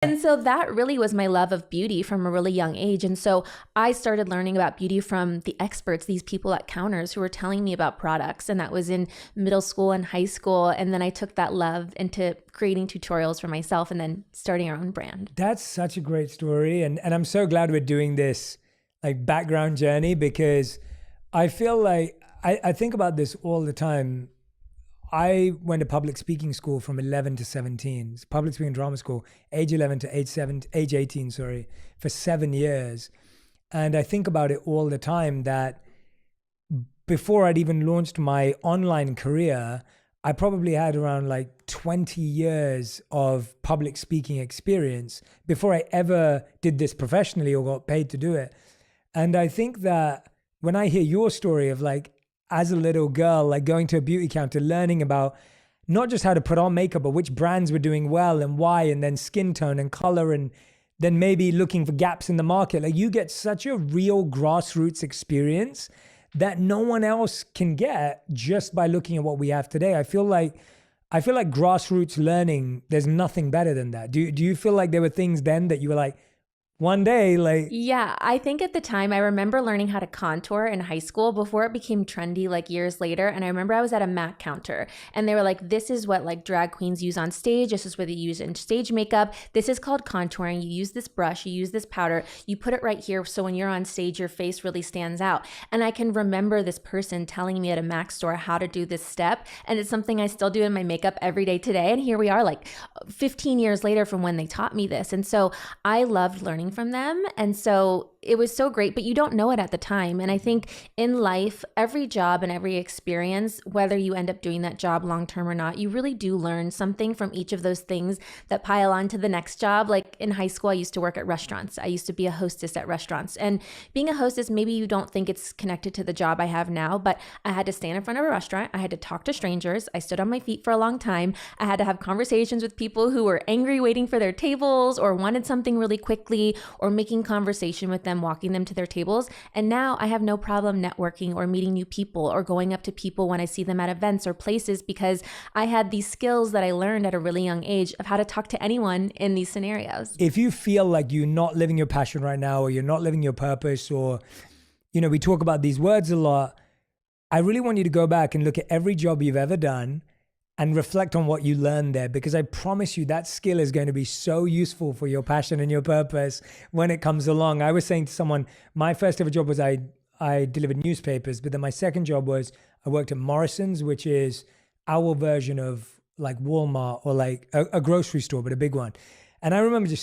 And so that really was my love of beauty from a really young age. And so I started learning about beauty from the experts, these people at counters who were telling me about products. And that was in middle school and high school. And then I took that love into creating tutorials for myself and then starting our own brand. That's such a great story. And I'm so glad we're doing this like background journey, because I feel like I think about this all the time. I went to public speaking school from 11 to 17, public speaking drama school, age 11 to age 18, sorry, for 7 years. And I think about it all the time that before I'd even launched my online career, I probably had around like 20 years of public speaking experience before I ever did this professionally or got paid to do it. And I think that when I hear your story of like, as a little girl, like going to a beauty counter, learning about not just how to put on makeup, but which brands were doing well and why, and then skin tone and color, and then maybe looking for gaps in the market. Like you get such a real grassroots experience that no one else can get just by looking at what we have today. I feel like grassroots learning, there's nothing better than that. Do you feel like there were things then that you were like, one day, like... Yeah, I think at the time I remember learning how to contour in high school before it became trendy like years later. And I remember I was at a MAC counter and they were like, this is what like drag queens use on stage. This is what they use in stage makeup. This is called contouring. You use this brush, you use this powder, you put it right here. So when you're on stage, your face really stands out. And I can remember this person telling me at a MAC store how to do this step. And it's something I still do in my makeup every day today. And here we are like 15 years later from when they taught me this. And so I loved learning from them. And so it was so great, but you don't know it at the time. And I think in life, every job and every experience, whether you end up doing that job long-term or not, you really do learn something from each of those things that pile on to the next job. Like in high school, I used to work at restaurants. I used to be a hostess at restaurants. And being a hostess, maybe you don't think it's connected to the job I have now, but I had to stand in front of a restaurant. I had to talk to strangers. I stood on my feet for a long time. I had to have conversations with people who were angry waiting for their tables or wanted something really quickly, or making conversation with them, walking them to their tables. And now I have no problem networking or meeting new people or going up to people when I see them at events or places, because I had these skills that I learned at a really young age of how to talk to anyone in these scenarios. If you feel like you're not living your passion right now, or you're not living your purpose, or, you know, we talk about these words a lot, I really want you to go back and look at every job you've ever done and reflect on what you learned there, because I promise you that skill is going to be so useful for your passion and your purpose when it comes along. I was saying to someone, my first ever job was I delivered newspapers, but then my second job was I worked at Morrison's, which is our version of like Walmart or like a grocery store, but a big one. And I remember just